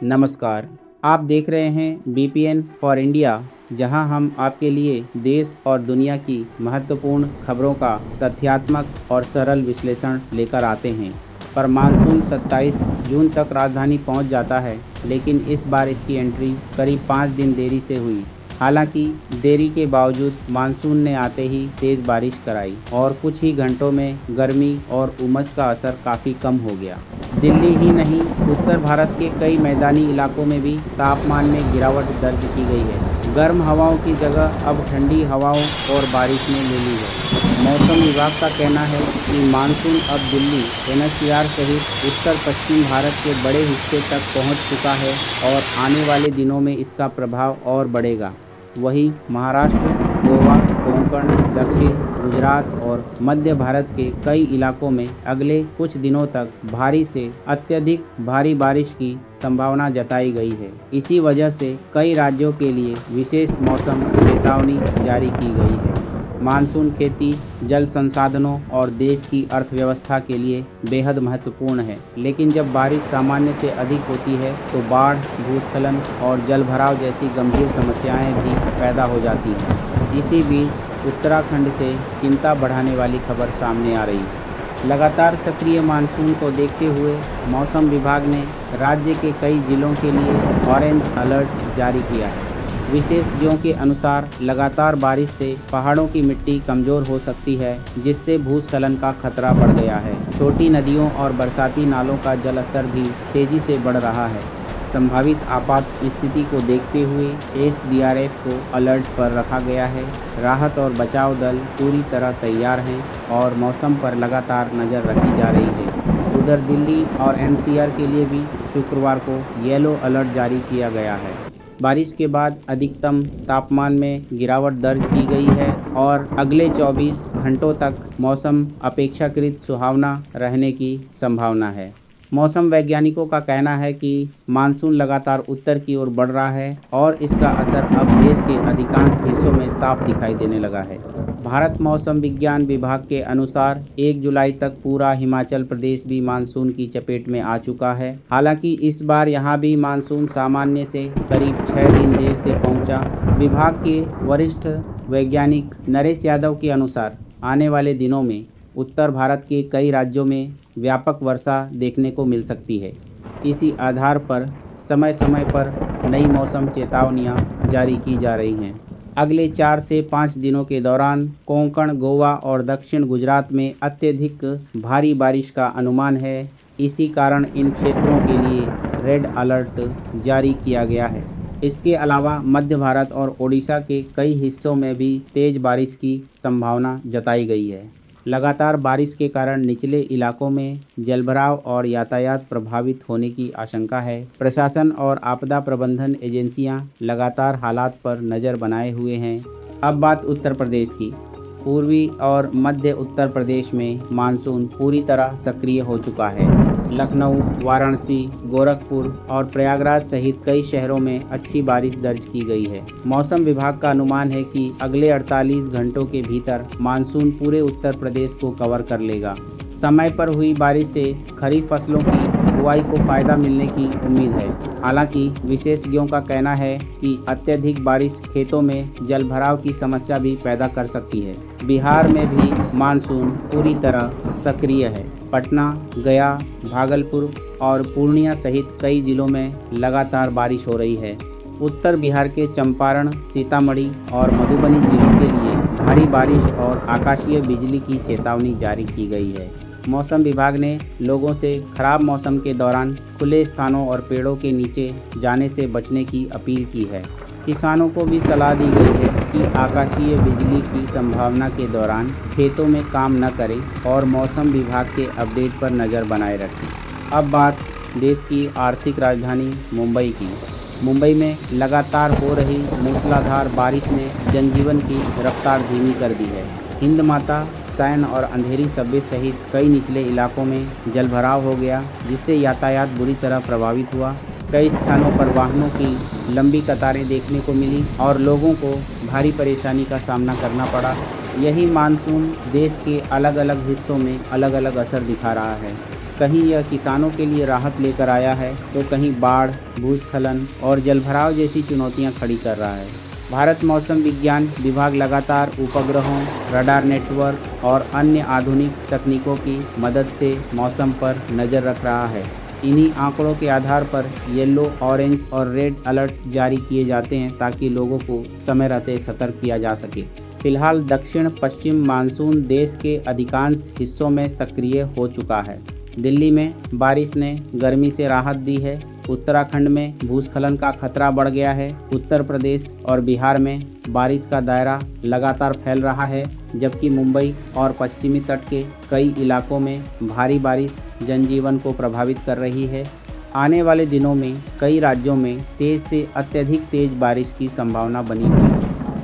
नमस्कार। आप देख रहे हैं बीपीएन फॉर इंडिया, जहां हम आपके लिए देश और दुनिया की महत्वपूर्ण खबरों का तथ्यात्मक और सरल विश्लेषण लेकर आते हैं। पर मानसून 27 जून तक राजधानी पहुंच जाता है, लेकिन इस बार इसकी एंट्री करीब 5 दिन देरी से हुई। हालांकि देरी के बावजूद मानसून ने आते ही तेज़ बारिश कराई और कुछ ही घंटों में गर्मी और उमस का असर काफ़ी कम हो गया। दिल्ली ही नहीं, उत्तर भारत के कई मैदानी इलाकों में भी तापमान में गिरावट दर्ज की गई है। गर्म हवाओं की जगह अब ठंडी हवाओं और बारिश ने ले ली है। मौसम विभाग का कहना है कि मानसून अब दिल्ली, एनसीआर सहित उत्तर पश्चिम भारत के बड़े हिस्से तक पहुंच चुका है और आने वाले दिनों में इसका प्रभाव और बढ़ेगा। वहीं महाराष्ट्र, गोवा, कोंकण, दक्षिण गुजरात और मध्य भारत के कई इलाकों में अगले कुछ दिनों तक भारी से अत्यधिक भारी बारिश की संभावना जताई गई है। इसी वजह से कई राज्यों के लिए विशेष मौसम चेतावनी जारी की गई है। मानसून खेती, जल संसाधनों और देश की अर्थव्यवस्था के लिए बेहद महत्वपूर्ण है, लेकिन जब बारिश सामान्य से अधिक होती है तो बाढ़, भूस्खलन और जलभराव जैसी गंभीर समस्याएं भी पैदा हो जाती हैं। इसी बीच उत्तराखंड से चिंता बढ़ाने वाली खबर सामने आ रही है। लगातार सक्रिय मानसून को देखते हुए मौसम विभाग ने राज्य के कई जिलों के लिए ऑरेंज अलर्ट जारी किया है। विशेषज्ञों के अनुसार लगातार बारिश से पहाड़ों की मिट्टी कमज़ोर हो सकती है, जिससे भूस्खलन का खतरा बढ़ गया है। छोटी नदियों और बरसाती नालों का जलस्तर भी तेज़ी से बढ़ रहा है। संभावित आपात स्थिति को देखते हुए एसडीआरएफ को अलर्ट पर रखा गया है। राहत और बचाव दल पूरी तरह तैयार हैं और मौसम पर लगातार नज़र रखी जा रही है। उधर दिल्ली और एनसीआर के लिए भी शुक्रवार को येलो अलर्ट जारी किया गया है। बारिश के बाद अधिकतम तापमान में गिरावट दर्ज की गई है और अगले 24 घंटों तक मौसम अपेक्षाकृत सुहावना रहने की संभावना है। मौसम वैज्ञानिकों का कहना है कि मानसून लगातार उत्तर की ओर बढ़ रहा है और इसका असर अब देश के अधिकांश हिस्सों में साफ दिखाई देने लगा है। भारत मौसम विज्ञान विभाग के अनुसार 1 जुलाई तक पूरा हिमाचल प्रदेश भी मानसून की चपेट में आ चुका है। हालांकि इस बार यहां भी मानसून सामान्य से करीब 6 दिन देर से पहुंचा। विभाग के वरिष्ठ वैज्ञानिक नरेश यादव के अनुसार आने वाले दिनों में उत्तर भारत के कई राज्यों में व्यापक वर्षा देखने को मिल सकती है। इसी आधार पर समय समय पर नई मौसम चेतावनियां जारी की जा रही हैं। अगले 4 से 5 दिनों के दौरान कोंकण, गोवा और दक्षिण गुजरात में अत्यधिक भारी बारिश का अनुमान है। इसी कारण इन क्षेत्रों के लिए रेड अलर्ट जारी किया गया है। इसके अलावा मध्य भारत और ओडिशा के कई हिस्सों में भी तेज़ बारिश की संभावना जताई गई है। लगातार बारिश के कारण निचले इलाकों में जलभराव और यातायात प्रभावित होने की आशंका है। प्रशासन और आपदा प्रबंधन एजेंसियां लगातार हालात पर नज़र बनाए हुए हैं। अब बात उत्तर प्रदेश की। पूर्वी और मध्य उत्तर प्रदेश में मानसून पूरी तरह सक्रिय हो चुका है। लखनऊ, वाराणसी, गोरखपुर और प्रयागराज सहित कई शहरों में अच्छी बारिश दर्ज की गई है। मौसम विभाग का अनुमान है कि अगले 48 घंटों के भीतर मानसून पूरे उत्तर प्रदेश को कवर कर लेगा। समय पर हुई बारिश से खरीफ फसलों की बुआई को फायदा मिलने की उम्मीद है। हालांकि विशेषज्ञों का कहना है कि अत्यधिक बारिश खेतों में जलभराव की समस्या भी पैदा कर सकती है। बिहार में भी मानसून पूरी तरह सक्रिय है। पटना, गया, भागलपुर और पूर्णिया सहित कई जिलों में लगातार बारिश हो रही है। उत्तर बिहार के चंपारण, सीतामढ़ी और मधुबनी जिलों के लिए भारी बारिश और आकाशीय बिजली की चेतावनी जारी की गई है। मौसम विभाग ने लोगों से खराब मौसम के दौरान खुले स्थानों और पेड़ों के नीचे जाने से बचने की अपील की है। किसानों को भी सलाह दी गई है कि आकाशीय बिजली की संभावना के दौरान खेतों में काम न करें और मौसम विभाग के अपडेट पर नज़र बनाए रखें। अब बात देश की आर्थिक राजधानी मुंबई की। मुंबई में लगातार हो रही मूसलाधार बारिश ने जनजीवन की रफ्तार धीमी कर दी है। हिंद माता, सैन और अंधेरी सब्वे सहित कई निचले इलाकों में जलभराव हो गया, जिससे यातायात बुरी तरह प्रभावित हुआ। कई स्थानों पर वाहनों की लंबी कतारें देखने को मिली और लोगों को भारी परेशानी का सामना करना पड़ा। यही मानसून देश के अलग अलग हिस्सों में अलग अलग असर दिखा रहा है। कहीं यह किसानों के लिए राहत लेकर आया है तो कहीं बाढ़, भूस्खलन और जलभराव जैसी चुनौतियां खड़ी कर रहा है। भारत मौसम विज्ञान विभाग लगातार उपग्रहों, रडार नेटवर्क और अन्य आधुनिक तकनीकों की मदद से मौसम पर नज़र रख रहा है। इन्हीं आंकड़ों के आधार पर येलो, ऑरेंज और रेड अलर्ट जारी किए जाते हैं ताकि लोगों को समय रहते सतर्क किया जा सके। फिलहाल दक्षिण पश्चिम मानसून देश के अधिकांश हिस्सों में सक्रिय हो चुका है। दिल्ली में बारिश ने गर्मी से राहत दी है। उत्तराखंड में भूस्खलन का खतरा बढ़ गया है। उत्तर प्रदेश और बिहार में बारिश का दायरा लगातार फैल रहा है, जबकि मुंबई और पश्चिमी तट के कई इलाकों में भारी बारिश जनजीवन को प्रभावित कर रही है। आने वाले दिनों में कई राज्यों में तेज़ से अत्यधिक तेज़ बारिश की संभावना बनी हुई है।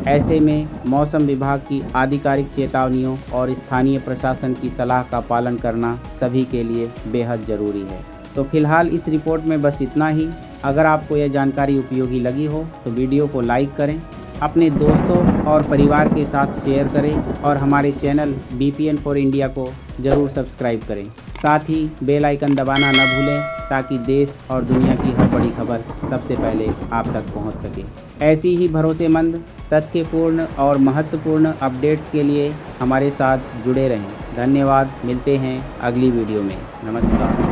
ऐसे में मौसम विभाग की आधिकारिक चेतावनियों और स्थानीय प्रशासन की सलाह का पालन करना सभी के लिए बेहद ज़रूरी है। तो फिलहाल इस रिपोर्ट में बस इतना ही। अगर आपको यह जानकारी उपयोगी लगी हो तो वीडियो को लाइक करें, अपने दोस्तों और परिवार के साथ शेयर करें और हमारे चैनल BPN फॉर इंडिया को ज़रूर सब्सक्राइब करें। साथ ही बेल आइकन दबाना न भूलें ताकि देश और दुनिया की हर बड़ी खबर सबसे पहले आप तक पहुंच सके। ऐसी ही भरोसेमंद, तथ्यपूर्ण और महत्वपूर्ण अपडेट्स के लिए हमारे साथ जुड़े रहें। धन्यवाद। मिलते हैं अगली वीडियो में। नमस्कार।